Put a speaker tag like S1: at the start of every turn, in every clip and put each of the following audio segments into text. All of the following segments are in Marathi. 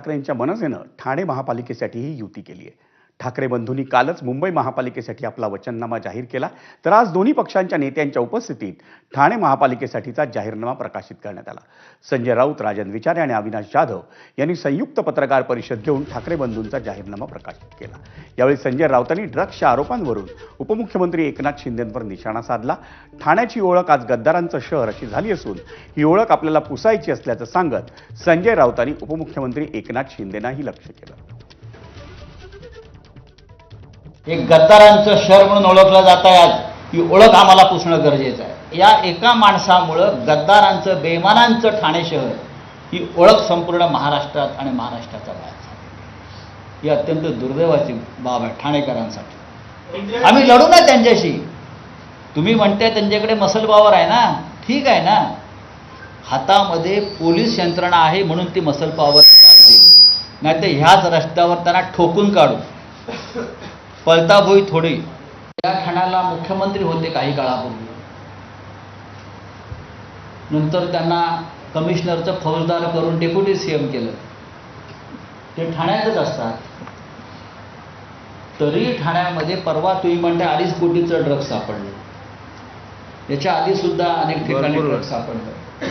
S1: ठाकरेंच्या मनसेनं ठाणे महापालिकेसाठी ही युती केली आहे। ठाकरे बंधूंनी कालच मुंबई महापालिकेसाठी आपला वचननामा जाहीर केला, तर आज दोन्ही पक्षांच्या नेत्यांच्या उपस्थितीत ठाणे महापालिकेसाठीचा जाहीरनामा प्रकाशित करण्यात आला। संजय राऊत, राजन विचारे आणि अविनाश जाधव यांनी संयुक्त पत्रकार परिषद घेऊन ठाकरे बंधूंचा जाहीरनामा प्रकाशित केला। यावेळी संजय राऊतांनी ड्रग्सच्या आरोपांवरून उपमुख्यमंत्री एकनाथ शिंदेंवर निशाणा साधला। ठाण्याची ओळख आज गद्दारांचं शहर अशी झाली असून ही ओळख आपल्याला पुसायची असल्याचं सांगत संजय राऊतांनी उपमुख्यमंत्री एकनाथ शिंदेंनाही लक्ष्य केलं।
S2: एक गद्दारांचं शहर म्हणून ओळखलं जात आहे आज, ही ओळख आम्हाला पुसणं गरजेचं आहे। या एका माणसामुळं गद्दारांचं, बेईमानांचं ठाणे शहर ही ओळख संपूर्ण महाराष्ट्रात आणि महाराष्ट्राच्या बाहेर, ही अत्यंत दुर्दैवाची बाब आहे ठाणेकरांसाठी। आम्ही लढू ना त्यांच्याशी। तुम्ही म्हणताय त्यांच्याकडे मसल पॉवर आहे ना, ठीक आहे ना, हातामध्ये पोलीस यंत्रणा आहे म्हणून ती मसल पॉवर चालते, नाही तर ह्याच रस्त्यावर त्यांना ठोकून काढू, पळता भोई थोडी। या ठाण्याला मुख्यमंत्री होते काही काळापूर्वी, नंतर त्यांना कमिशनरचं फौजदार करून डेप्युटी सीएम केलं। ते ठाण्यातच असतात, तरी ठाण्यामध्ये परवा तुम्ही म्हणता 2.5 कोटीचं ड्रग्ज सापडलं, याच्या आधी सुद्धा अनेक ठिकाणी ड्रग्ज सापडलं।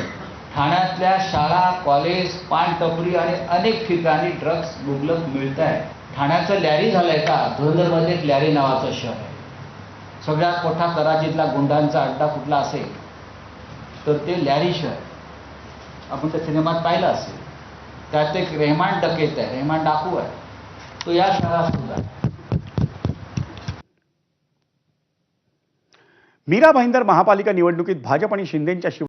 S2: ठाण्यातल्या शाळा, कॉलेज, पान टपरी आणि अनेक ठिकाणी ड्रग्ज मुबलक मिळत आहे। ठाण्याचं लॅरी झालंय का? धुरंधरमध्ये एक लॅरी नावाचं शहर आहे। सगळ्यात मोठा कराचीतला गुंडांचा अड्डा कुठला असेल तर ते लॅरी शहर। आपण त्या सिनेमात पाहिलं असेल, त्यात एक रेहमान डकेत आहे, रेहमान डाकू आहे, तो या शहरात सुद्धा।
S1: मीरा भाईंदर महापालिका निवडणुकीत भाजप आणि शिंदेंच्या